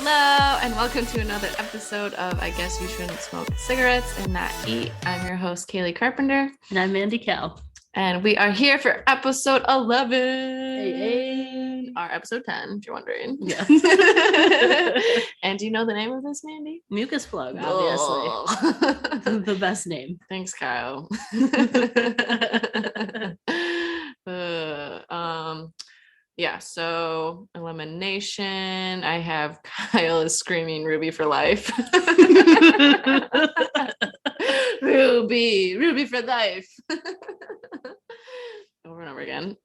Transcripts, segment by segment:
Hello, and welcome to another episode of I Guess You Shouldn't Smoke Cigarettes and Not Eat. I'm your host, Kaylee Carpenter. And I'm Mandy Cal. And we are here for episode 11. Hey. Our episode 10, if you're wondering. Yeah. And do you know the name of this, Mandy? Mucus plug, obviously. The best name. Thanks, Kyle. Yeah, so elimination. I have Kyle is screaming Ruby for life. Ruby for life. Over and over again.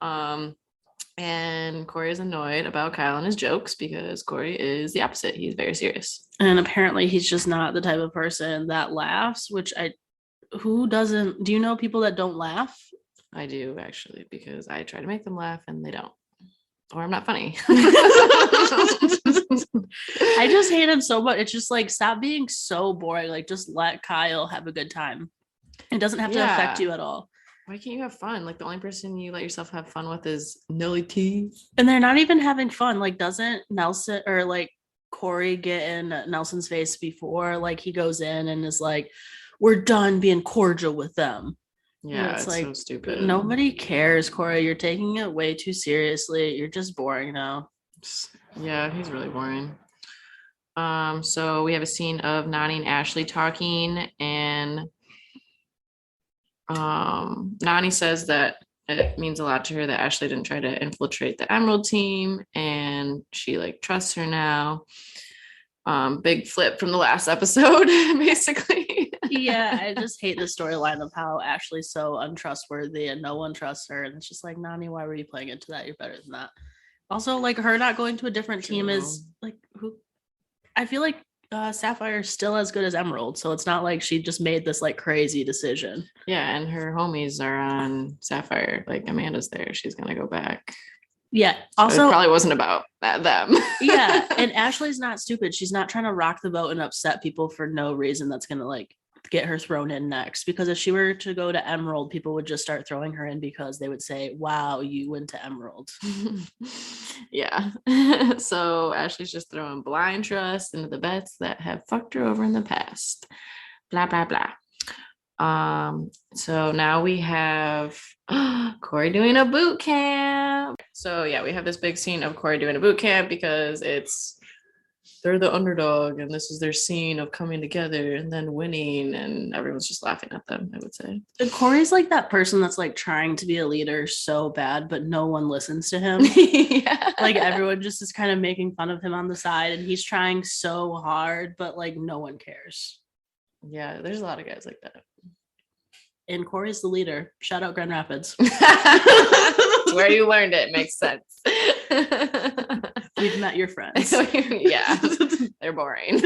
And Corey is annoyed about Kyle and his jokes because Corey is the opposite. He's very serious. And apparently he's just not the type of person that laughs, who doesn't? Do you know people that don't laugh? I do, actually, because I try to make them laugh and they don't. Or I'm not funny. I just hate him so much. It's just like, stop being so boring. Like, just let Kyle have a good time. It doesn't have to affect you at all. Why can't you have fun? Like, the only person you let yourself have fun with is Nelly T. And they're not even having fun. Like, doesn't Nelson or like Corey get in Nelson's face before? Like, he goes in and is like, we're done being cordial with them. Yeah, it's like so stupid. Nobody cares, Corey. You're taking it way too seriously. You're just boring now. Yeah, he's really boring. So we have a scene of Nani and Ashley talking, and Nani says that it means a lot to her that Ashley didn't try to infiltrate the Emerald team, and she like trusts her now. Big flip from the last episode, basically. Yeah, I just hate the storyline of how Ashley's so untrustworthy and no one trusts her. And it's just like, Nani, why were you playing into that? You're better than that. Also, like, her not going to a different team is like, who? I feel like Sapphire is still as good as Emerald. So it's not like she just made this like crazy decision. Yeah, and her homies are on Sapphire. Like, Amanda's there. She's going to go back. Yeah. So also, it probably wasn't about them. Yeah. And Ashley's not stupid. She's not trying to rock the boat and upset people for no reason that's going to like get her thrown in next. Because if she were to go to Emerald, people would just start throwing her in because they would say, wow, you went to Emerald. Yeah. So Ashley's just throwing blind trust into the bets that have fucked her over in the past. Blah, blah, blah. So now we have Corey doing a boot camp. So yeah, we have this big scene of Corey doing a boot camp because they're the underdog and this is their scene of coming together and then winning, and everyone's just laughing at them, I would say. And Corey's like that person that's like trying to be a leader so bad, but no one listens to him. Yeah. Like everyone just is kind of making fun of him on the side, and he's trying so hard, but like no one cares. Yeah, there's a lot of guys like that. And Corey's the leader. Shout out Grand Rapids. Where you learned it makes sense. We've met your friends. Yeah, they're boring.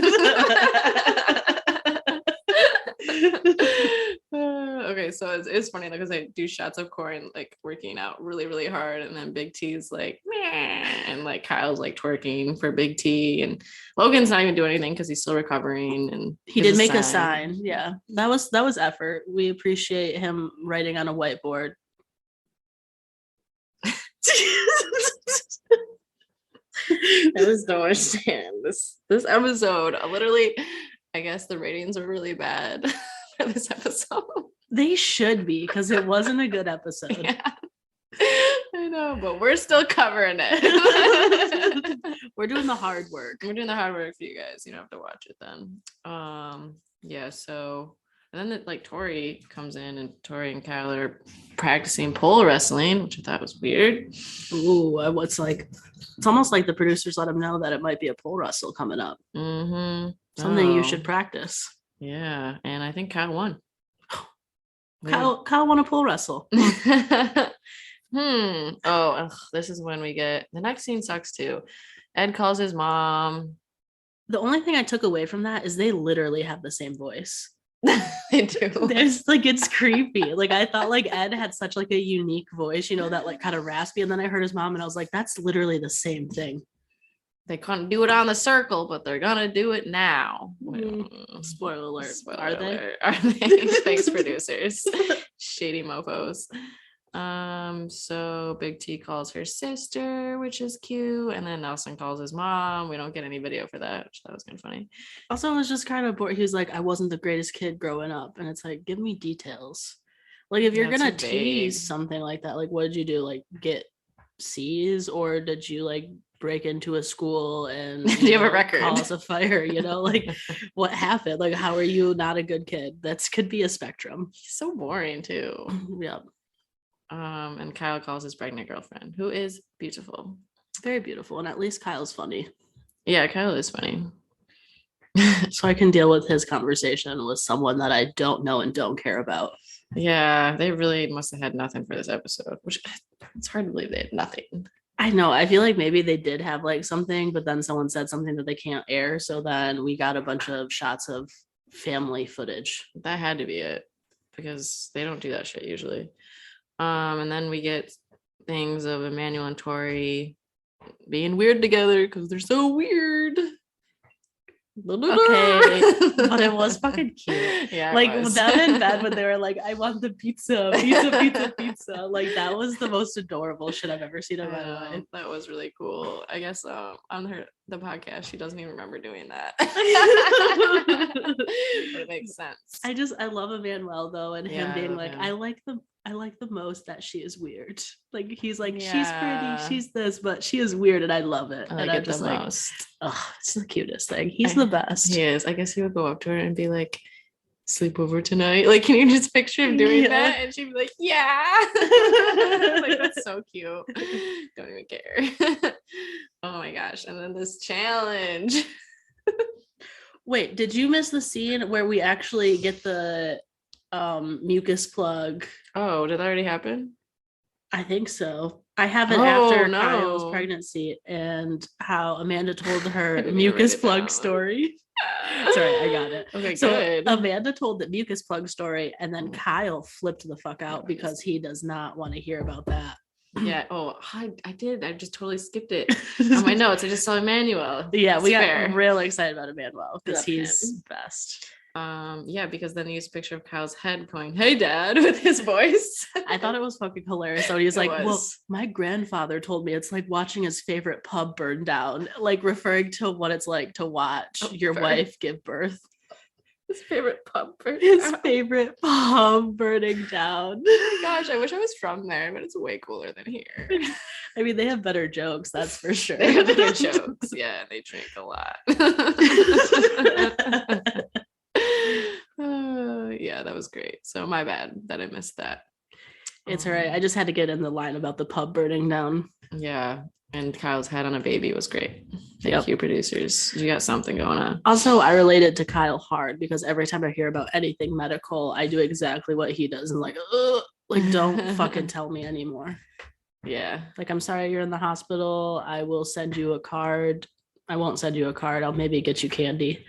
Okay, so it's funny because I do shots of Corey like working out really, really hard, and then Big T's like, meh, and like Kyle's like twerking for Big T, and Logan's not even doing anything because he's still recovering. And he did make a sign. Yeah, that was effort. We appreciate him writing on a whiteboard. I just don't understand this episode. Literally, I guess the ratings are really bad for this episode. They should be, because it wasn't a good episode. Yeah. I know, but we're still covering it. We're doing the hard work. We're doing the hard work for you guys. You don't have to watch it then. Yeah, so and then like Tori comes in, and Tori and Kyle are practicing pole wrestling, which I thought was weird. Ooh, it's almost like the producers let them know that it might be a pole wrestle coming up. Mm-hmm. Something you should practice. Yeah, and I think Kyle won. Kyle won a pole wrestle. This is when we get the next scene. Sucks too. Ed calls his mom. The only thing I took away from that is they literally have the same voice. They do. There's like, it's creepy. Like, I thought like Ed had such like a unique voice, you know, that like kind of raspy, and then I heard his mom and I was like, that's literally the same thing. They couldn't do it on the circle, but they're gonna do it now. Spoiler alert. Are they? Thanks, producers. Shady mofos. So Big T calls her sister, which is cute, and then Nelson calls his mom. We don't get any video for that, which that was kind of funny. Also, it was just kind of bored. He was like, I wasn't the greatest kid growing up. And it's like, give me details. Like, if you're That's gonna so tease vague. something like that, like, what did you do? Like, get C's, or did you like break into a school and Do you have a record? cause a fire? You know, like, what happened? Like, how are you not a good kid? That's could be a spectrum. He's so boring too. Yeah, And Kyle calls his pregnant girlfriend, who is beautiful. very beautiful. And at least Kyle's funny. Yeah, Kyle is funny. So I can deal with his conversation with someone that I don't know and don't care about. Yeah, they really must have had nothing for this episode, which it's hard to believe they had nothing. I know. I feel like maybe they did have like something, but then someone said something that they can't air. So then we got a bunch of shots of family footage. That had to be it because they don't do that shit usually. And then we get things of Emmanuel and Tori being weird together because they're so weird. Okay, but it was fucking cute. Yeah, like them in bed when they were like, "I want the pizza, pizza." Like that was the most adorable shit I've ever seen in my life. That was really cool. I guess on the podcast, she doesn't even remember doing that. But it makes sense. I love Emmanuel though, and him being like, him. I like the most that she is weird. Like he's like, she's Yeah. pretty, she's this, but she is weird, and I love it. I like and I'm it just the like, most. oh, it's the cutest thing. He's the best. He is. I guess he would go up to her and be like, sleep over tonight. Like, can you just picture him doing that? And she'd be like, yeah. Like, that's so cute. Don't even care. Oh my gosh. And then this challenge. Wait, did you miss the scene where we actually get the mucus plug? Oh, did that already happen? I think so. I have it after Kyle's pregnancy and how Amanda told her mucus plug story. Sorry, I got it. Okay, so good. Amanda told the mucus plug story, and then Kyle flipped the fuck out because he does not want to hear about that. Yeah. Oh, I did. I just totally skipped it on my notes. I just saw Emmanuel. Yeah, we got real excited about Emmanuel because he's best. Yeah, because then he used a picture of Kyle's head going, "Hey Dad," with his voice. I thought it was fucking hilarious. So he's like, well, my grandfather told me it's like watching his favorite pub burn down, like referring to what it's like to watch your wife give birth. His favorite pub burning down. Oh my gosh, I wish I was from there, but it's way cooler than here. I mean, they have better jokes, that's for sure. They have better jokes. Yeah, they drink a lot. Yeah, that was great. So my bad that I missed that. It's all right. I just had to get in the line about the pub burning down. Yeah. And Kyle's head on a baby was great. Thank you, producers. You got something going on. Also, I related to Kyle hard because every time I hear about anything medical, I do exactly what he does and like, don't fucking tell me anymore. Yeah. Like, I'm sorry you're in the hospital. I will send you a card. I won't send you a card. I'll maybe get you candy.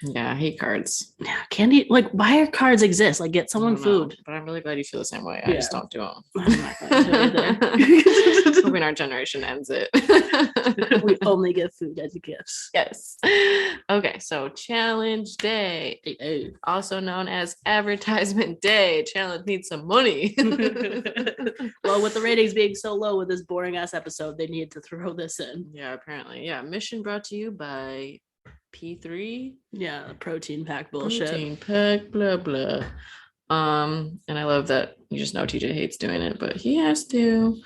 Yeah, I hate cards. Yeah, candy. Like, why are cards exist? Like, get someone food. But I'm really glad you feel the same way. I just don't do them. I'm not going to either. When our generation ends it. We only give food as gifts. Yes. Okay, so challenge day, also known as advertisement day. Challenge needs some money. Well, with the ratings being so low with this boring ass episode, they need to throw this in. Yeah, apparently. Yeah, mission brought to you by P3. Yeah, protein pack bullshit. Protein pack, blah blah. And I love that you just know TJ hates doing it, but he has to.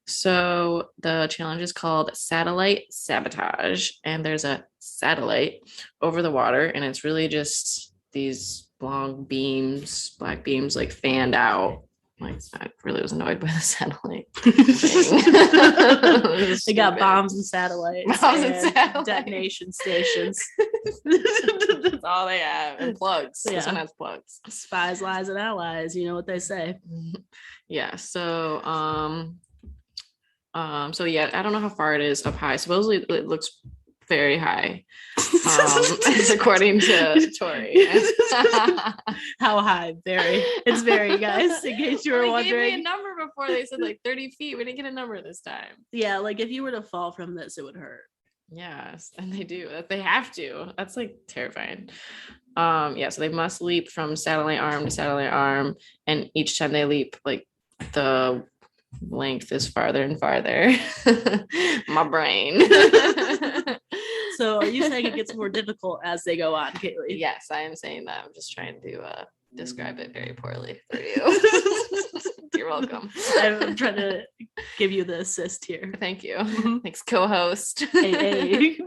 So the challenge is called Satellite Sabotage, and there's a satellite over the water, and it's really just these long beams, black beams, like fanned out. Like, I really was annoyed by the satellite. They got bombs and satellites, detonation stations. That's all they have, and plugs. Yeah. This one has plugs. Spies, lies, and allies. You know what they say. Yeah. So, so yeah, I don't know how far it is up high. Supposedly, it looks very high. According to Tori. How high? Very. It's very, guys. In case you were wondering. They gave me a number before. They said like 30 feet. We didn't get a number this time. Yeah, like if you were to fall from this, it would hurt. Yes, and they do. They have to. That's like terrifying. Yeah, so they must leap from satellite arm to satellite arm, and each time they leap, like the length is farther and farther. My brain. So are you saying it gets more difficult as they go on, Kaylee? Yes, I am saying that. I'm just trying to describe it very poorly for you. You're welcome. I'm trying to give you the assist here. Thank you. Thanks, co-host. Hey.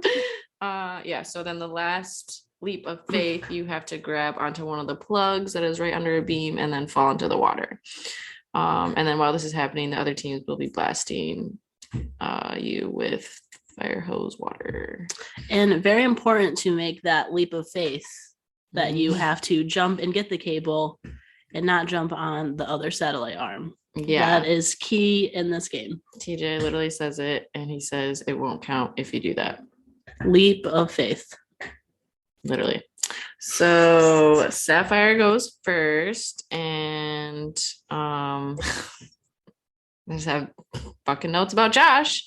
Yeah, so then the last leap of faith, you have to grab onto one of the plugs that is right under a beam and then fall into the water. And then while this is happening, the other teams will be blasting you with fire hose water. And very important to make that leap of faith that you have to jump and get the cable and not jump on the other satellite arm. Yeah. That is key in this game. TJ literally says it, and he says it won't count if you do that. Leap of faith. Literally. So Sapphire goes first, and I just have fucking notes about Josh.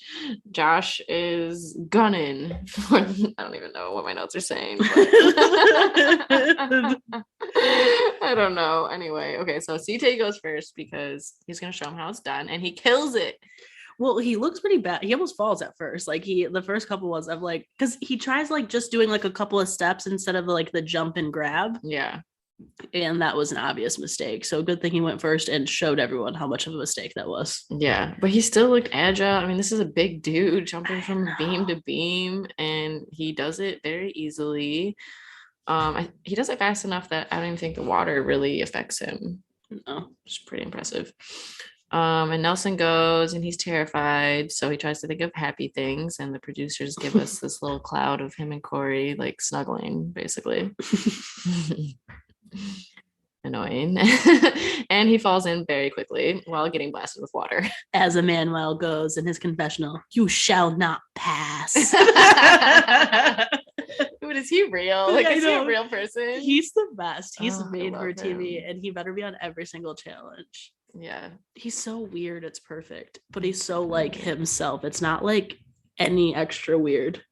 Josh is gunning. I don't even know what my notes are saying. But I don't know. Anyway, okay, so CT goes first because he's gonna show him how it's done, and he kills it. Well, he looks pretty bad. He almost falls at first. Like the first couple ones of like, because he tries like just doing like a couple of steps instead of like the jump and grab. Yeah. And that was an obvious mistake. So good thing he went first and showed everyone how much of a mistake that was. Yeah, but he still looked agile. I mean, this is a big dude jumping from beam to beam, and he does it very easily. He does it fast enough that I don't even think the water really affects him. No, it's pretty impressive. And Nelson goes, and he's terrified, so he tries to think of happy things, and the producers give us this little cloud of him and Corey like snuggling, basically. Annoying. And he falls in very quickly while getting blasted with water. As Emmanuel goes in his confessional, "You shall not pass." Dude, is he real? Like, is he a real person? He's the best. He's made for him. TV, and he better be on every single challenge. Yeah. He's so weird, it's perfect. But he's so like himself. It's not like any extra weird.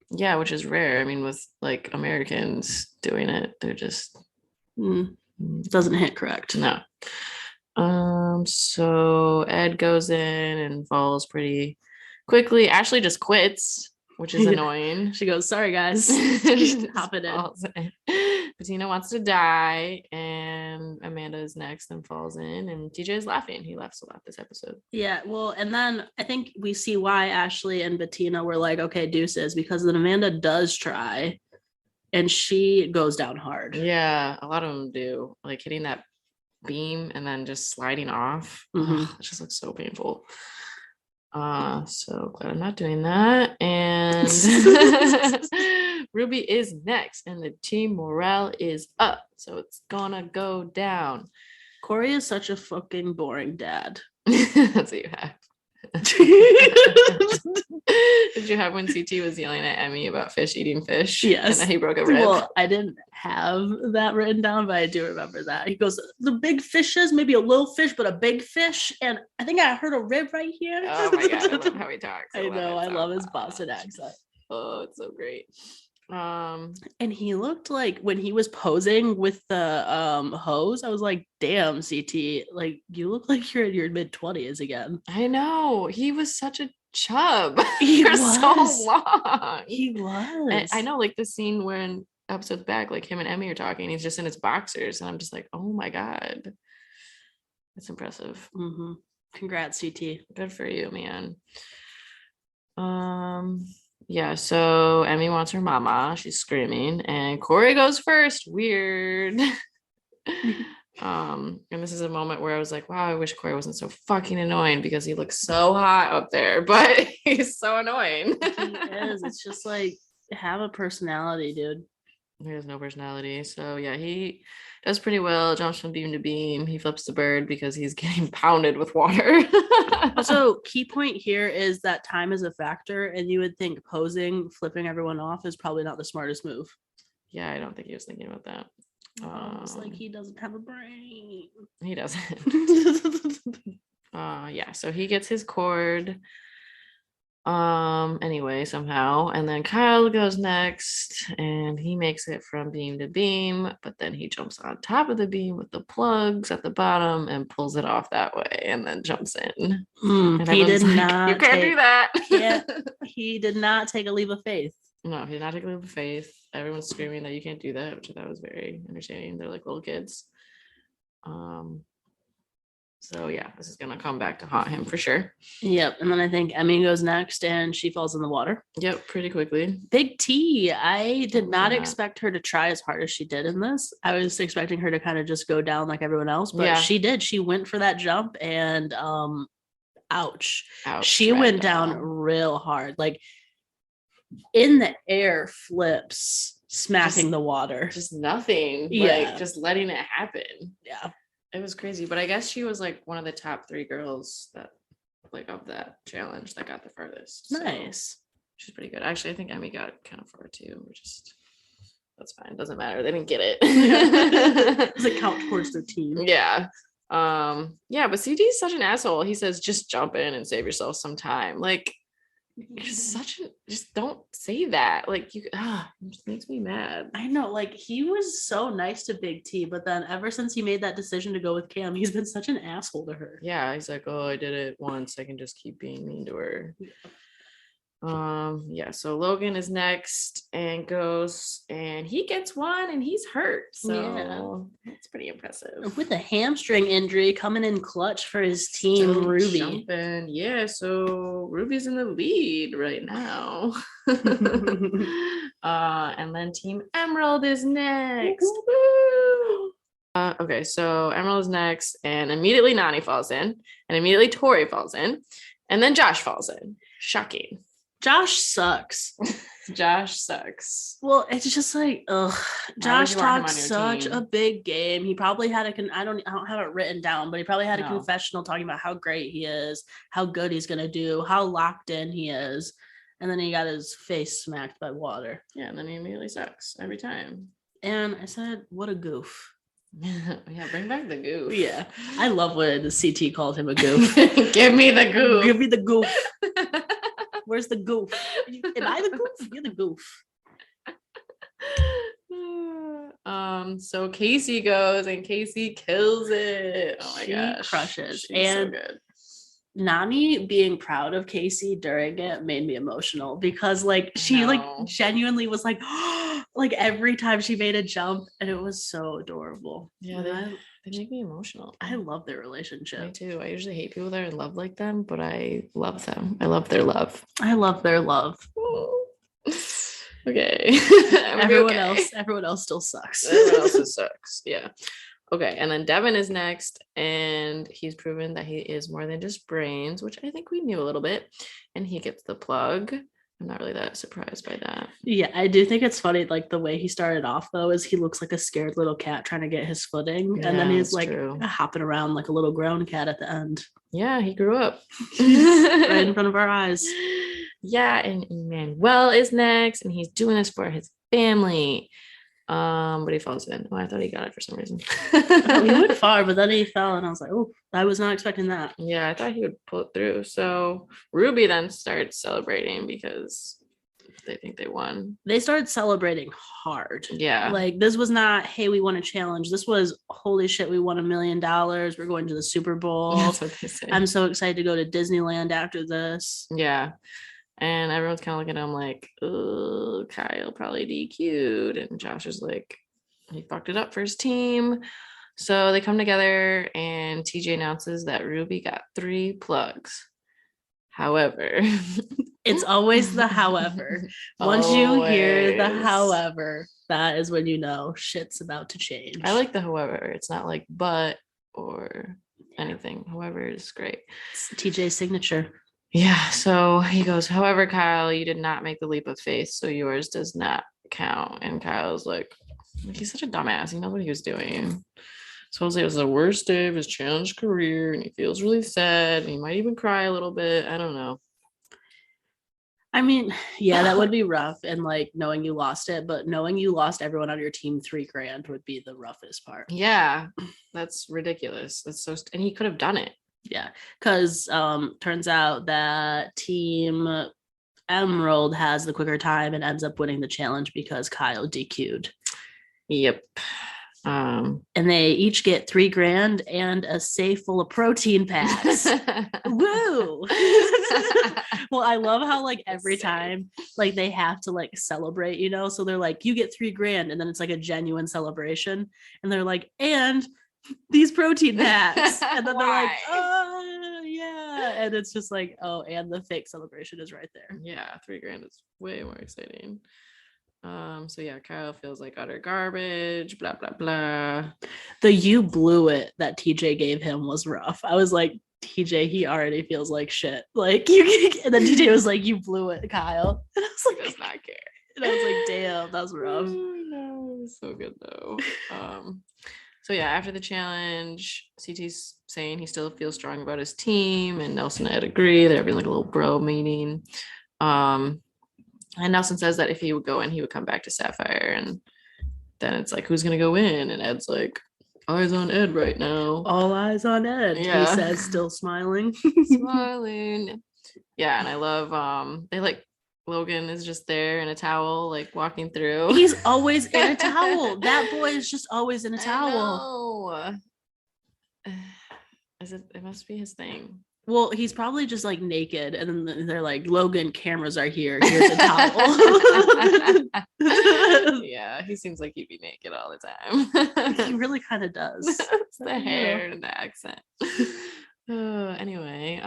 Yeah, which is rare. I mean, with like Americans doing it, they're just doesn't hit correct. No. So Ed goes in and falls pretty quickly. Ashley just quits, which is annoying. She goes, "Sorry guys." Hopping in. Bettina wants to die, and Amanda is next and falls in, and TJ is laughing. He laughs a lot this episode. Yeah, well, and then I think we see why Ashley and Bettina were like, okay, deuces, because then Amanda does try, and she goes down hard. Yeah, a lot of them do, like hitting that beam and then just sliding off. It just looks so painful. So glad I'm not doing that. And Ruby is next, and the team morale is up, so it's gonna go down. Corey is such a fucking boring dad. That's what you have. Did you have when CT was yelling at Emmy about fish eating fish? Yes. And then he broke a rib? Well, I didn't have that written down, but I do remember that. He goes, "The big fishes, maybe a little fish, but a big fish." And I think I heard a rib right here. Oh my God, I love how he talks. I know, I love his Boston accent. Oh, it's so great. And he looked like when he was posing with the hose, I was like, damn, CT, like you look like you're in your mid-20s again. I know, he was such a chub. He was so long. He was. I know, like the scene where in episodes back, like him and Emmy are talking, he's just in his boxers, and I'm just like, oh my God, that's impressive. Congrats, CT. Good for you, man. Yeah, so Emmy wants her mama. She's screaming, and Corey goes first. Weird. And this is a moment where I was like, wow, I wish Corey wasn't so fucking annoying, because he looks so hot up there, but he's so annoying. He is. It's just like, have a personality, dude. He has no personality. So yeah, he does pretty well. Jumps from beam to beam. He flips the bird because he's getting pounded with water. Also, key point here is that time is a factor, and you would think posing, flipping everyone off is probably not the smartest move. Yeah, I don't think he was thinking about that. It's like he doesn't have a brain. He doesn't. Yeah, so he gets his cord. Anyway, somehow. And then Kyle goes next and he makes it from beam to beam, but then he jumps on top of the beam with the plugs at the bottom and pulls it off that way and then jumps in. And He did everyone's like, not you can't do that. he did not take a leap of faith. No, he did not take a leap of faith. Everyone's screaming that you can't do that, which I thought was very entertaining. They're like little kids. So yeah, this is gonna come back to haunt him for sure. Yep. And then I think Emmy goes next and she falls in the water. Yep, pretty quickly. Big T. I did not Yeah. expect her to try as hard as she did in this. I was expecting her to kind of just go down like everyone else, but Yeah. she did. She went for that jump and ouch. She right went down real hard. Like in the air flips, smacking the water. Just nothing. Like just letting it happen. Yeah. It was crazy. But I guess she was like one of the top 3 girls that like of that challenge that got the farthest. Nice. So she's pretty good. Actually, I think Emmy got kind of far too. We're just that's fine. Doesn't matter. They didn't get it. Does it count towards their team? Yeah. Yeah, but CD is such an asshole. He says just jump in and save yourself some time. Like just don't say that. Like it just makes me mad. I know, like he was so nice to Big T, but then ever since he made that decision to go with Cam, he's been such an asshole to her. Yeah, he's like, oh, I did it once, I can just keep being mean to her. Yeah, so Logan is next and goes and he gets one and he's hurt, so that's pretty impressive. With a hamstring injury coming in clutch for his team. Still Ruby jumping. Yeah, so Ruby's in the lead right now. And then Team Emerald is next. Okay, so Emerald is next and immediately Nani falls in and immediately Tori falls in and then Josh falls in. Shocking. Josh sucks. Josh sucks. Well, it's just like, Josh talked such a big game. He probably had I don't have it written down, but he probably had a confessional talking about how great he is, how good he's gonna do, how locked in he is, and then he got his face smacked by water. Yeah, and then he immediately sucks every time. And I said, what a goof. Yeah, bring back the goof. Yeah, I love when the CT called him a goof. Give me the goof. Give me the goof. Where's the goof? Am I the goof? You're the goof. So Casey goes and Casey kills it. Oh my gosh. Crushes. She's and so good. Nani being proud of Casey during it made me emotional because like she like genuinely was like like every time she made a jump and it was so adorable. Yeah, they make me emotional. I love their relationship. Me too. I usually hate people that are in love like them, but I love them. I love their love. I love their love. Okay. Everyone else still sucks. Everyone else sucks. Yeah. Okay, and then Devin is next, and he's proven that he is more than just brains, which I think we knew a little bit, and he gets the plug. I'm not really that surprised by that. Yeah, I do think it's funny, like the way he started off though, is he looks like a scared little cat trying to get his footing, and then he's like hopping around like a little grown cat at the end. Yeah, he grew up right in front of our eyes. Yeah, and Emmanuel is next, and he's doing this for his family. But he falls in. Oh, I thought he got it for some reason. He went far, but then he fell, and I was like, oh, I was not expecting that. Yeah, I thought he would pull it through. So Ruby then starts celebrating because they think they won. They started celebrating hard. Yeah. Like this was not, hey, we won a challenge. This was, holy shit, we won $1 million. We're going to the Super Bowl. That's what they say. I'm so excited to go to Disneyland after this. Yeah. And everyone's kind of looking at him like, oh, Kyle probably DQ'd. And Josh is like, he fucked it up for his team. So they come together and TJ announces that Ruby got 3 plugs. However. It's always the however. Once you hear the however, that is when you know shit's about to change. I like the however. It's not like but or anything. However is great. It's TJ's signature. Yeah, so he goes, however, Kyle, you did not make the leap of faith, so yours does not count. And Kyle's like he's such a dumbass. He knows what he was doing. Supposedly it was the worst day of his challenge career, and he feels really sad, and he might even cry a little bit. I don't know. I mean, yeah, that would be rough, and like knowing you lost it, but knowing you lost everyone on your team $3,000 would be the roughest part. Yeah, that's ridiculous. That's so and he could have done it. Yeah, because turns out that Team Emerald has the quicker time and ends up winning the challenge because Kyle DQ'd. Yep. And they each get $3,000 and a safe full of protein packs. Woo! Well, I love how like every time like they have to like celebrate, you know, so they're like, you get $3,000, and then it's like a genuine celebration, and they're like, and these protein packs, and then they're like, oh yeah, and it's just like, oh, and the fake celebration is right there. Yeah, $3,000 is way more exciting. So yeah, Kyle feels like utter garbage, blah blah blah. The "you blew it" that TJ gave him was rough. I was like, TJ, he already feels like shit. Like you, and then TJ was like, "You blew it, Kyle." And I was like, He does not care. And I was like, damn, that's rough. Oh, no, so good though. So yeah, after the challenge, CT's saying he still feels strong about his team, and Nelson and Ed agree. They're having like a little bro meeting. And Nelson says that if he would go in, he would come back to Sapphire, and then it's like, who's gonna go in? And Ed's like, eyes on Ed right now. All eyes on Ed. Yeah. He says, still smiling. Smiling. Yeah, and I love they like Logan is just there in a towel, like walking through. He's always in a towel. That boy is just always in a towel. It must be his thing. Well, he's probably just like naked, and then they're like, Logan, cameras are here. Here's a towel. Yeah, he seems like he'd be naked all the time. He really kind of does. It's the hair and the accent. Anyway,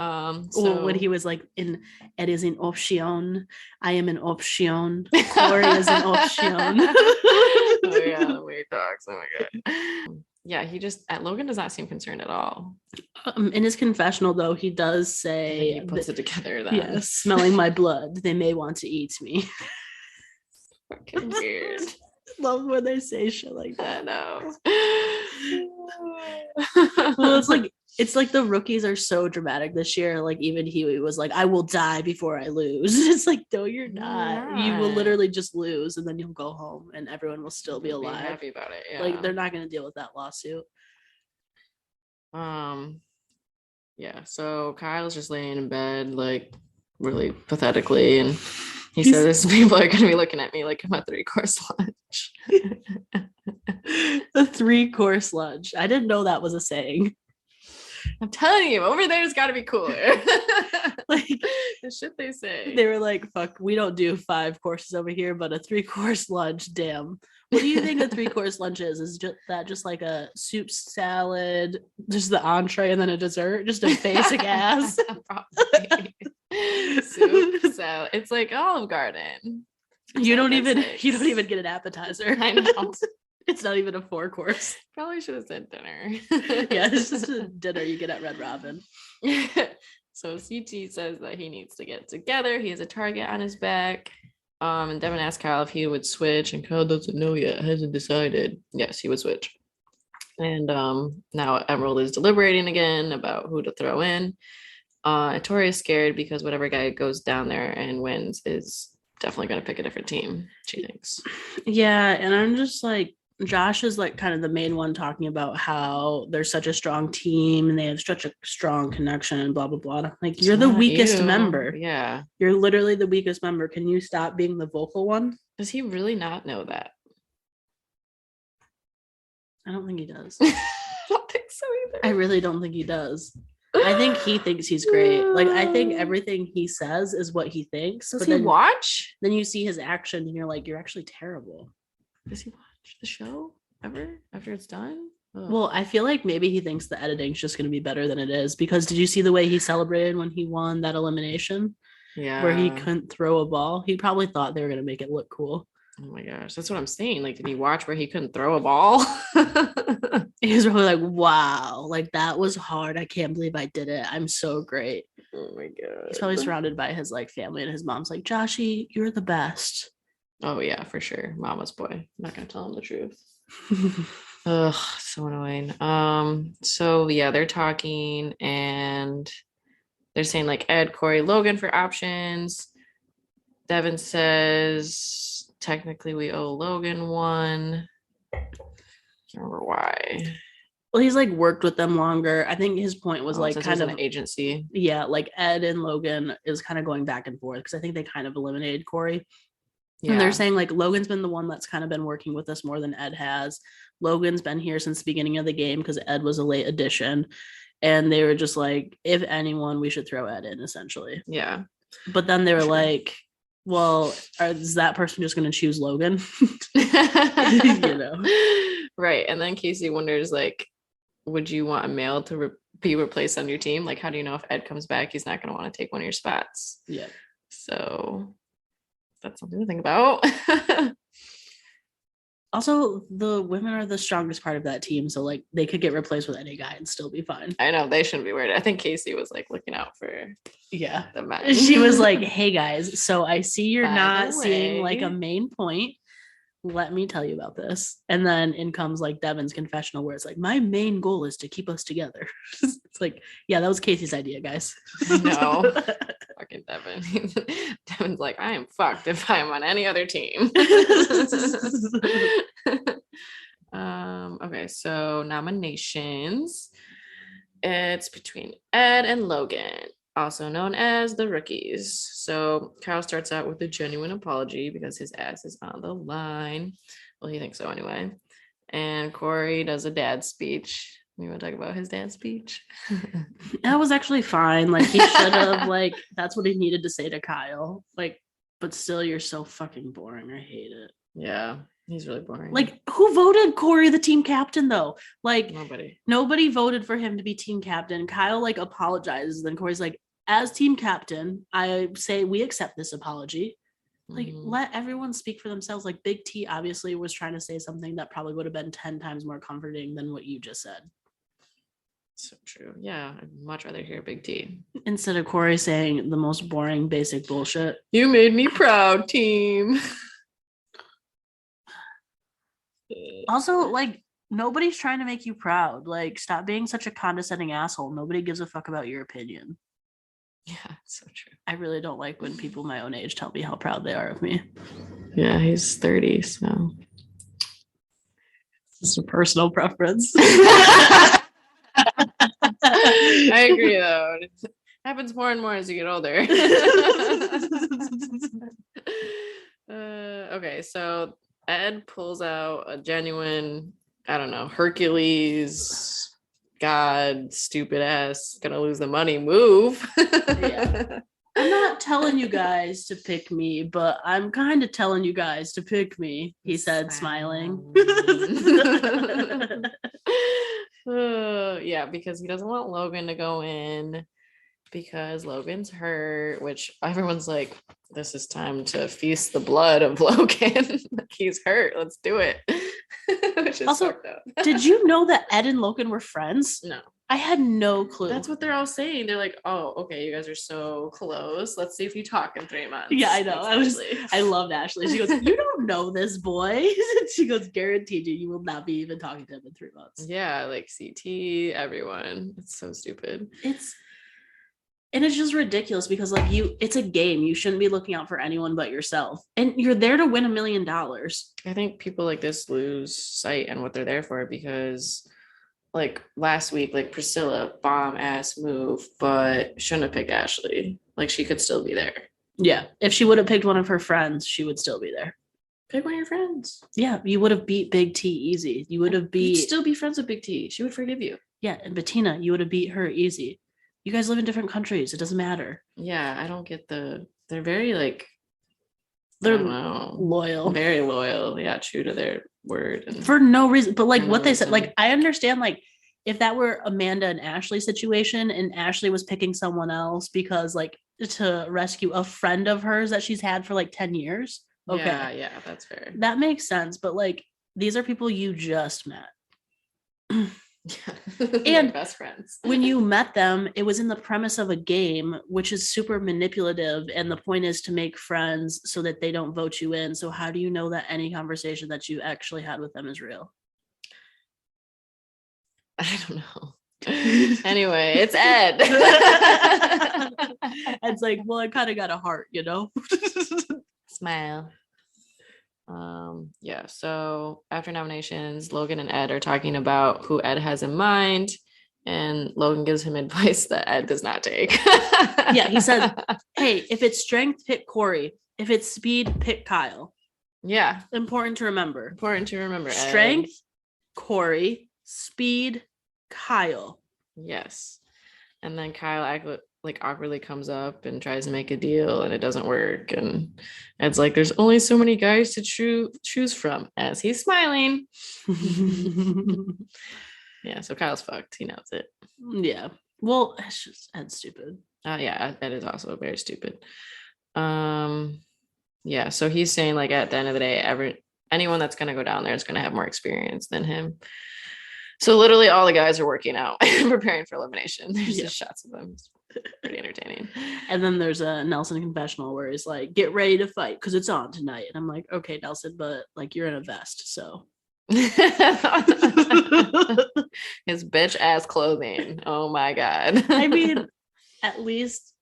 so when he was like Ed is an option, I am an option, Corey is an option. Oh yeah, the weird dogs. Oh my god. Yeah, Logan does not seem concerned at all. In his confessional, though, he does say he puts it together. Then yeah, smelling my blood, they may want to eat me. Fucking weird. Love when they say shit like that. No. Well, it's like the rookies are so dramatic this year. Like even Huey was like, I will die before I lose. It's like, no, you're not. You will literally just lose, and then you'll go home and everyone will still be alive. Be happy about it. Yeah. Like they're not gonna deal with that lawsuit. Yeah, so Kyle's just laying in bed, like really pathetically, and he says people are gonna be looking at me like I'm a 3-course lunch. A 3-course lunch. I didn't know that was a saying. I'm telling you, over there's got to be cooler. Like the shit they say. They were like, "Fuck, we don't do 5 courses over here, but a 3-course lunch, damn." What do you think a 3-course lunch is? Is just like a soup, salad, just the entree, and then a dessert? Just a basic ass. Probably. Soup, salad. It's like Olive Garden. You don't even get an appetizer. I know. It's not even a 4-course. Probably should have said dinner. Yeah, it's just a dinner you get at Red Robin. So CT says that he needs to get together. He has a target on his back. And Devin asked Kyle if he would switch, and Kyle doesn't know yet, hasn't decided. Yes, he would switch. And now Emerald is deliberating again about who to throw in. Tori is scared because whatever guy goes down there and wins is definitely going to pick a different team, she thinks. Yeah, and I'm just like, Josh is like kind of the main one talking about how they're such a strong team and they have such a strong connection and blah blah blah. Like, you're the weakest member. Yeah, you're literally the weakest member. Can you stop being the vocal one? Does he really not know that? I don't think he does. I don't think so either. I really don't think he does. I think he thinks he's great. Like, I think everything he says is what he thinks. Does he watch? Then you see his action and you're like, you're actually terrible. Does he watch the show ever after it's done? Ugh. Well, I feel like maybe he thinks the editing's just going to be better than it is, because did you see the way he celebrated when he won that elimination? Yeah. Where he couldn't throw a ball. He probably thought they were going to make it look cool. Oh my gosh, that's what I'm saying. Like, did he watch where he couldn't throw a ball? He was probably like, wow, like that was hard. I can't believe I did it. I'm so great. Oh my god. He's probably surrounded by his like family, and his mom's like, Joshy, you're the best. Oh yeah, for sure. Mama's boy. I'm not gonna tell him the truth. Ugh, so annoying. So yeah, they're talking and they're saying like Ed, Corey, Logan for options. Devin says technically we owe Logan one. I can't remember why. Well, he's like worked with them longer. I think his point was like since kind of an agency. Yeah, like Ed and Logan is kind of going back and forth because I think they kind of eliminated Corey. Yeah. And they're saying like Logan's been the one that's kind of been working with us more than Ed has. Logan's been here since the beginning of the game because Ed was a late addition. And they were just like, if anyone, we should throw Ed in, essentially. Yeah. But then they were like, well, is that person just going to choose Logan? Right. And then Casey wonders, like, would you want a male to be replaced on your team? Like, how do you know if Ed comes back, he's not going to want to take one of your spots? Yeah. So that's something to think about. Also, the women are the strongest part of that team, so like they could get replaced with any guy and still be fine. I know, they shouldn't be worried. I think Casey was like looking out for the men. She was like, hey guys, so I see you're not seeing like a main point. Let me tell you about this. And then in comes like Devin's confessional where it's like, my main goal is to keep us together. It's like, yeah, that was Casey's idea, guys. I know. Fucking Devin. Devin's like, I am fucked if I'm on any other team. Okay, so nominations. It's between Ed and Logan, also known as the rookies. So Kyle starts out with a genuine apology because his ass is on the line. Well, he thinks so anyway. And Corey does a dad speech. You want to talk about his dad speech? That was actually fine. Like he should have, like, that's what he needed to say to Kyle. Like, but still, you're so fucking boring. I hate it. Yeah, he's really boring. Like, who voted Corey the team captain though? Like, nobody voted for him to be team captain. Kyle like apologizes. Then Corey's like, as team captain, I say we accept this apology. Like, let everyone speak for themselves. Like, Big T obviously was trying to say something that probably would have been 10 times more comforting than what you just said. So true. Yeah, I'd much rather hear Big T. Instead of Corey saying the most boring, basic bullshit. You made me proud, team. Also, like, nobody's trying to make you proud. Like, stop being such a condescending asshole. Nobody gives a fuck about your opinion. Yeah, so true. I really don't like when people my own age tell me how proud they are of me. Yeah, he's 30, so it's just a personal preference. I agree, though. It happens more and more as you get older. Okay, so Ed pulls out a genuine, I don't know, Hercules, God, stupid ass, gonna lose the money move. Yeah. I'm not telling you guys to pick me, but I'm kind of telling you guys to pick me, he said, smiling. Yeah, because he doesn't want Logan to go in because Logan's hurt, which everyone's like, this is time to feast the blood of Logan. Like, he's hurt. Let's do it. Which is also, did you know that Ed and Logan were friends? No. I had no clue. That's what they're all saying. They're like, oh, okay, you guys are so close. Let's see if you talk in 3 months. Yeah, I know. I loved Ashley. She goes, you don't know this boy. She goes, guaranteed you will not be even talking to him in 3 months. Yeah, like CT, everyone. It's so stupid. And it's just ridiculous because like it's a game. You shouldn't be looking out for anyone but yourself. And you're there to win $1 million. I think people like this lose sight on what they're there for because like last week, like Priscilla, bomb ass move, but shouldn't have picked Ashley. Like she could still be there. Yeah. If she would have picked one of her friends, she would still be there. Pick one of your friends. Yeah. You would have beat Big T easy. You would have beat. You'd still be friends with Big T. She would forgive you. Yeah. And Bettina, you would have beat her easy. You guys live in different countries. It doesn't matter. Yeah. I don't get they're very like, they're loyal. Very loyal. Yeah. True to their word. And for no reason. But like what they said, like, I understand, like, if that were Amanda and Ashley situation and Ashley was picking someone else because like to rescue a friend of hers that she's had for like 10 years. Okay. Yeah, that's fair. That makes sense. But like, these are people you just met. And best friends. When you met them, it was in the premise of a game, which is super manipulative. And the point is to make friends so that they don't vote you in. So how do you know that any conversation that you actually had with them is real? I don't know. Anyway, it's Ed. It's like, well, I kind of got a heart, you know? Smile. Yeah, so after nominations, Logan and Ed are talking about who Ed has in mind, and Logan gives him advice that Ed does not take. Yeah, he said, hey, if it's strength, pick Corey. If it's speed, pick Kyle. Yeah. Important to remember. Ed. Strength, Corey. Speed, Kyle. Yes. And then Kyle awkwardly comes up and tries to make a deal, and it doesn't work. And Ed's like, there's only so many guys to choose from, as he's smiling. Yeah, so Kyle's fucked. He knows it. Yeah. Well, it's just Ed's stupid. Yeah, Ed is also very stupid. Yeah, so he's saying like at the end of the day, anyone that's gonna go down there is gonna have more experience than him. So literally all the guys are working out and preparing for elimination. There's just shots of them. It's pretty entertaining. And then there's a Nelson confessional where he's like, get ready to fight because it's on tonight. And I'm like, okay, Nelson, but like you're in a vest, so. His bitch ass clothing. Oh my God. I mean, at least,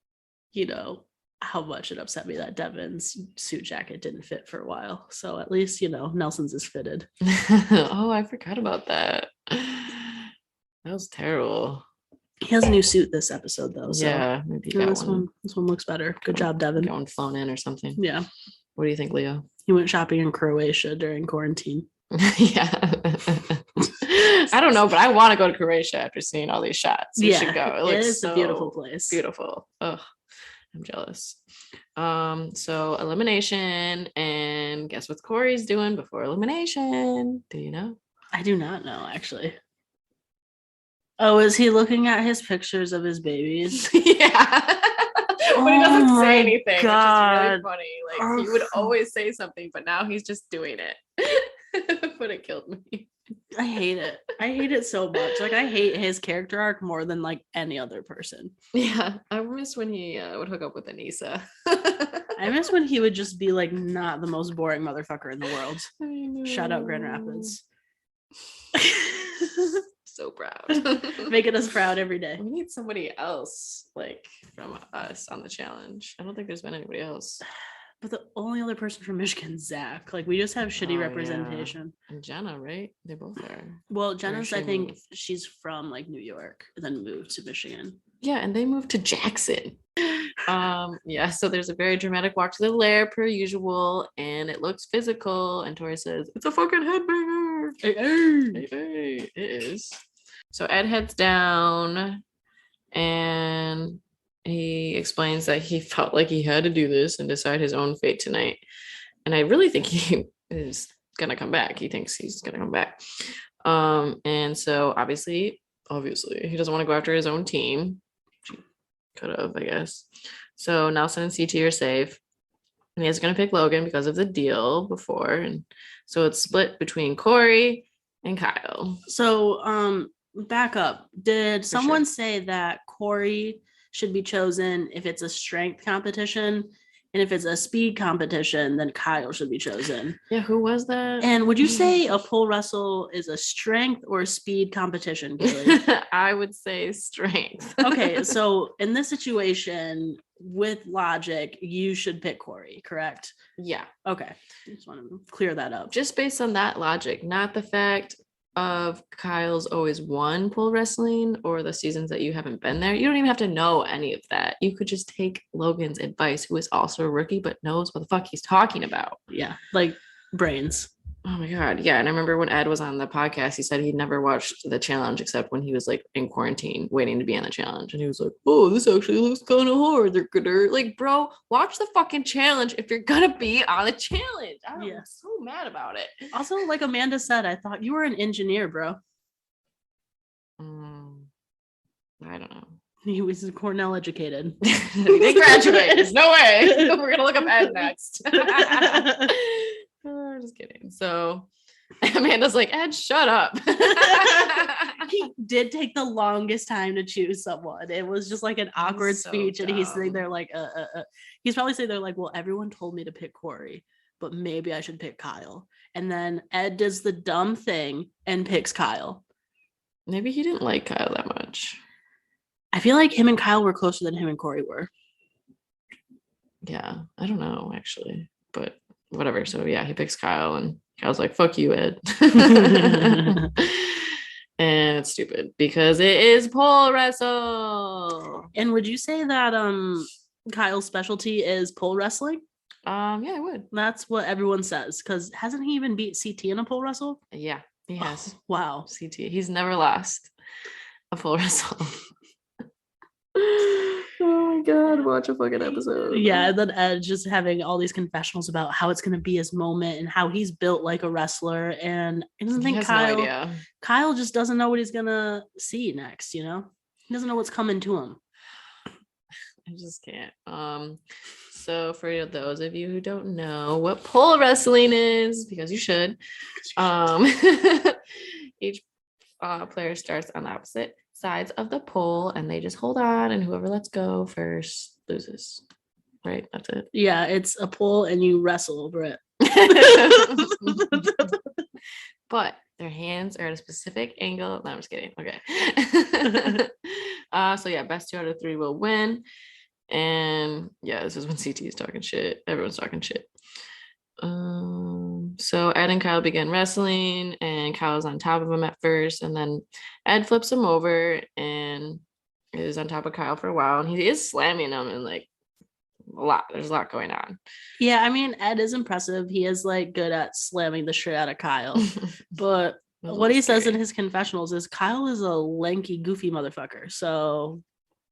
you know, how much it upset me that Devin's suit jacket didn't fit for a while. So at least, you know, Nelson's is fitted. Oh, I forgot about that. That was terrible. He has a new suit this episode though. So yeah, maybe this one looks better. Good job, Devin. Going flown in or something. Yeah. What do you think, Leo? He went shopping in Croatia during quarantine. Yeah. I don't know, but I want to go to Croatia after seeing all these shots. We should go. It looks a beautiful place. Beautiful. Oh, I'm jealous. So elimination, and guess what Corey's doing before elimination? Do you know? I do not know, actually. Oh, is he looking at his pictures of his babies? Yeah. But he doesn't say anything. God. It's just really funny. Like he would always say something, but now he's just doing it. But it killed me. I hate it. I hate it so much. Like I hate his character arc more than like any other person. Yeah, I miss when he would hook up with Anissa. I miss when he would just be like not the most boring motherfucker in the world. Shout out Grand Rapids. So proud. Making us proud every day. We need somebody else like from us on the challenge. I don't think there's been anybody else. But the only other person from Michigan's Zach. Like we just have shitty representation. Yeah. And Jenna, right? They both are. Well, Jenna's, I think she's from like New York and then moved to Michigan. Yeah, and they moved to Jackson. Yeah, so there's a very dramatic walk to the lair per usual, and it looks physical. And Tori says, it's a fucking headbanger. Hey. It is. So Ed heads down and he explains that he felt like he had to do this and decide his own fate tonight. And I really think he is gonna come back. He thinks he's gonna come back. And so obviously he doesn't want to go after his own team. She could have, I guess. So Nelson and CT are safe. And he's gonna pick Logan because of the deal before. And so it's split between Corey and Kyle. So back up. Did someone say that Corey should be chosen if it's a strength competition, and if it's a speed competition, then Kyle should be chosen? Yeah, who was that? And would you say a pole wrestle is a strength or a speed competition, Kaylee? I would say strength. Okay, so in this situation, with logic, you should pick Corey, correct? Yeah. Okay, just want to clear that up. Just based on that logic, not the fact of Kyle's always won pole wrestling or the seasons that you haven't been there. You don't even have to know any of that. You could just take Logan's advice, who is also a rookie but knows what the fuck he's talking about. Yeah, like brains. Oh my God. Yeah. And I remember when Ed was on the podcast, he said he'd never watched the challenge except when he was like in quarantine waiting to be on the challenge. And he was like, oh, this actually looks kind of hard. They're gonna like, bro, watch the fucking challenge if you're gonna be on the challenge. I'm so mad about it. Also, like Amanda said, I thought you were an engineer, bro. I don't know. He was Cornell educated. He didn't graduate. There's no way. We're gonna look up Ed next. Just kidding. So Amanda's like, Ed, shut up. He did take the longest time to choose someone. It was just like an awkward speech, and he's sitting there like, he's probably saying they're like, well, everyone told me to pick Corey, but maybe I should pick Kyle. And then Ed does the dumb thing and picks Kyle. Maybe he didn't like Kyle that much. I feel like him and Kyle were closer than him and Corey were. Yeah, I don't know actually, but whatever. So yeah, he picks Kyle, and Kyle's like, "Fuck you, Ed." And it's stupid because it is pole wrestle. And would you say that Kyle's specialty is pole wrestling? Yeah, I would. That's what everyone says, because hasn't he even beat CT in a pole wrestle? Yeah, he has. Oh, wow. CT. He's never lost a pole wrestle. Oh my god, watch a fucking episode. Yeah, and then Ed just having all these confessionals about how it's gonna be his moment and how he's built like a wrestler, and I doesn't think Kyle just doesn't know what he's gonna see next, you know? He doesn't know what's coming to him. I just can't. So for those of you who don't know what pole wrestling is, because you should, each player starts on the opposite sides of the pole, and they just hold on, and whoever lets go first loses. Right? That's it. Yeah, it's a pole, and you wrestle over it. But their hands are at a specific angle. No, I'm just kidding. Okay. So yeah, best 2 out of 3 will win. And yeah, this is when CT is talking shit. Everyone's talking shit. So Ed and Kyle begin wrestling, and Kyle's on top of him at first, and then Ed flips him over and is on top of Kyle for a while, and he is slamming him, and like there's a lot going on. Yeah, I mean, Ed is impressive. He is like good at slamming the shit out of Kyle. But what he says in his confessionals is Kyle is a lanky, goofy motherfucker. So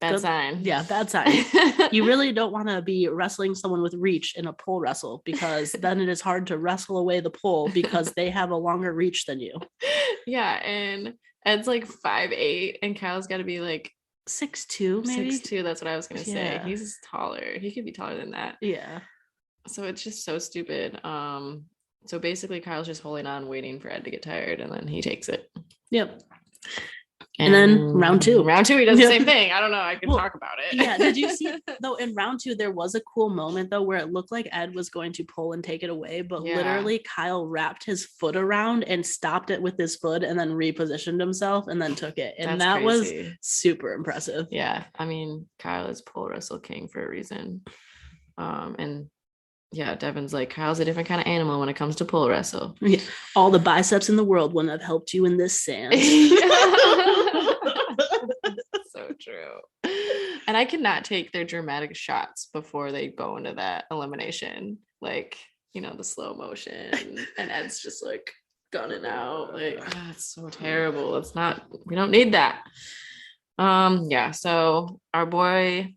bad sign. Yeah, bad sign. You really don't want to be wrestling someone with reach in a pole wrestle, because then it is hard to wrestle away the pole because they have a longer reach than you. Yeah, and Ed's like 5'8", and Kyle's got to be like 6'2", maybe 6'2". That's what I was gonna say. Yeah. He's taller. He could be taller than that. Yeah. So it's just so stupid. So basically Kyle's just holding on, waiting for Ed to get tired, and then he takes it. Yep. And then round two, he does the same thing. I don't know. I can talk about it. Yeah. Did you see though in round 2 there was a cool moment though where it looked like Ed was going to pull and take it away, but literally Kyle wrapped his foot around and stopped it with his foot, and then repositioned himself and then took it. And that was super impressive. Yeah. I mean, Kyle is pole wrestle king for a reason. And yeah, Devin's like, Kyle's a different kind of animal when it comes to pole wrestle. Yeah. All the biceps in the world wouldn't have helped you in this sand. So true. And I cannot take their dramatic shots before they go into that elimination. Like, you know, the slow motion, and Ed's just like gunning out. Like, it's so terrible. We don't need that. Yeah, so our boy,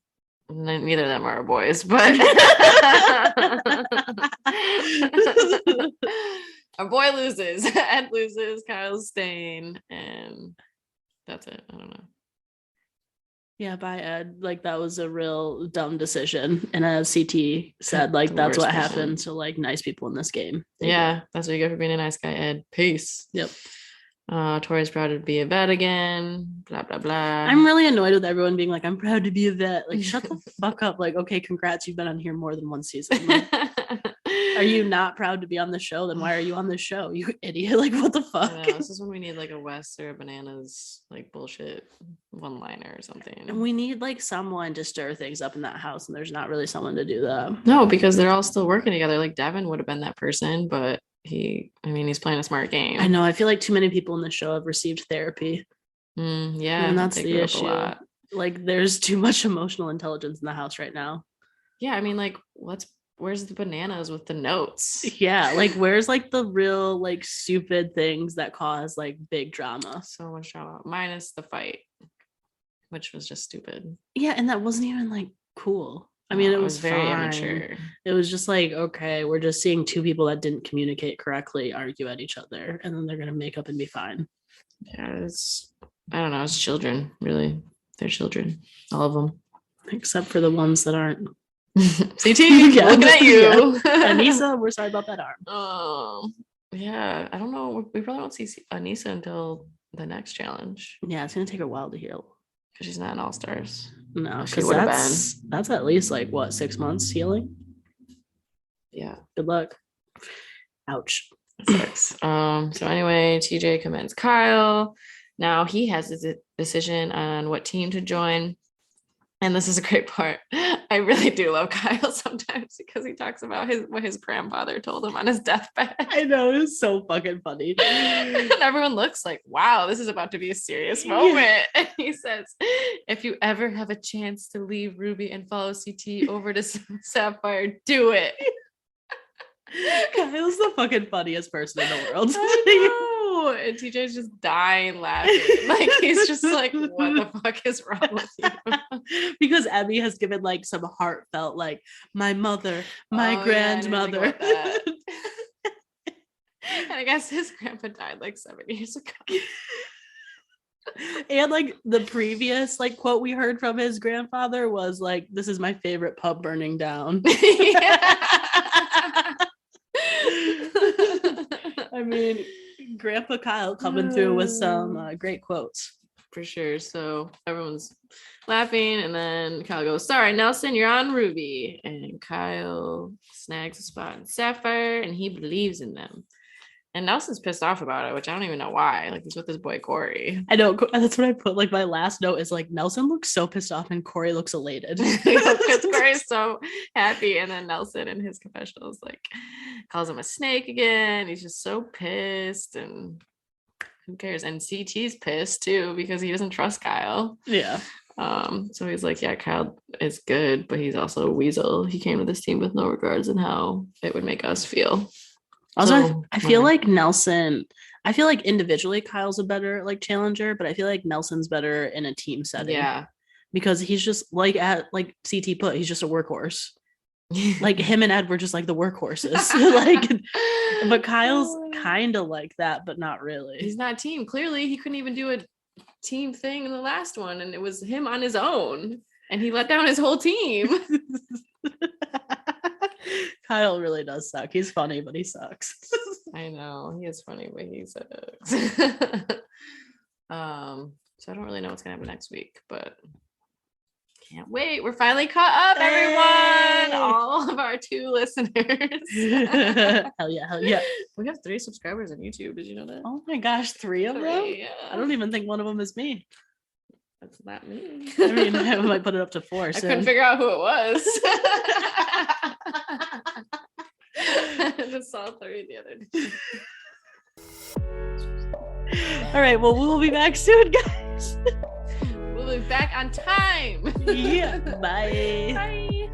neither of them are our boys, but our boy loses. Ed loses, Kyle's staying, and that's it. I don't know. Yeah, bye Ed. Like, that was a real dumb decision. And as CT said, like, that's what happened to like nice people in this game. Yeah, that's what you get for being a nice guy, Ed. Peace. Yep. Tori's proud to be a vet again. Blah blah blah. I'm really annoyed with everyone being like, I'm proud to be a vet. Like, shut the fuck up. Like, okay, congrats, you've been on here more than one season. Like, are you not proud to be on the show? Then why are you on the show, you idiot? Like, what the fuck? This is when we need like a Wes or a Bananas like bullshit one-liner or something. And we need like someone to stir things up in that house, and there's not really someone to do that. No, because they're all still working together. Like, Devin would have been that person, but he's playing a smart game. I know. I feel like too many people in the show have received therapy. Yeah, and that's the issue. Like, there's too much emotional intelligence in the house right now. Yeah, I mean, like, where's the Bananas with the notes? Yeah, like, where's like the real like stupid things that cause like big drama? So much drama, minus the fight, which was just stupid. Yeah, and that wasn't even like cool. I mean, it was very fine. immature. It was just like, okay, we're just seeing two people that didn't communicate correctly argue at each other, and then they're gonna make up and be fine. Yeah, I don't know, it's children, really. They're children, all of them, except for the ones that aren't. CT, yeah, looking at you. Yeah. Anissa, we're sorry about that arm. Oh, yeah, I don't know. We probably won't see Anissa until the next challenge. Yeah, it's gonna take her a while to heal because she's not an all-stars. No, because that's at least like what, 6 months healing. Yeah. Good luck. Ouch. Sucks. So anyway, TJ commends Kyle. Now he has his decision on what team to join. And this is a great part. I really do love Kyle sometimes because he talks about what his grandfather told him on his deathbed. I know, it's so fucking funny. And everyone looks like, wow, this is about to be a serious moment. And he says, if you ever have a chance to leave Ruby and follow CT over to Sapphire, do it. Kyle's the fucking funniest person in the world. I know. And TJ's just dying laughing. Like he's just like, what the fuck is wrong with you? Because Emmy has given like some heartfelt, like, my mother, my grandmother. Yeah, and I guess his grandpa died like 7 years ago. And like the previous like quote we heard from his grandfather was like, this is my favorite pub burning down. I mean, Grandpa Kyle coming through with some great quotes. For sure. So everyone's laughing, and then Kyle goes, sorry, Nelson, you're on Ruby. And Kyle snags a spot in Sapphire, and he believes in them. And Nelson's pissed off about it, which I don't even know why. Like, he's with his boy Corey. I know. That's what I put. Like, my last note is like, Nelson looks so pissed off and Corey looks elated. Because Corey's so happy. And then Nelson in his confessionals, like, calls him a snake again. He's just so pissed. And who cares? And CT's pissed, too, because he doesn't trust Kyle. Yeah. So he's like, yeah, Kyle is good, but he's also a weasel. He came to this team with no regards in how it would make us feel. Also, So, I feel like Nelson, I feel like individually Kyle's a better like challenger, but I feel like Nelson's better in a team setting. Yeah. Because he's just like at like CT put, he's just a workhorse. Like him and Ed were just like the workhorses. Like, but Kyle's kind of like that, but not really. He's not team. Clearly, he couldn't even do a team thing in the last one, and it was him on his own, and he let down his whole team. Kyle really does suck. He's funny, but he sucks. I know he is funny, but he sucks. So I don't really know what's gonna happen next week, but can't wait. We're finally caught up, everyone. All of our 2 listeners. Hell yeah. We have 3 subscribers on YouTube. Did you know that? Oh my gosh, 3 of them? Yeah. I don't even think one of them is me. That's not me. I mean, I might put it up to 4 I soon. couldn't figure out who it was. I just saw 3 the other day. All right, well, we'll be back soon, guys. We'll be back on time. Yeah. Bye. Bye.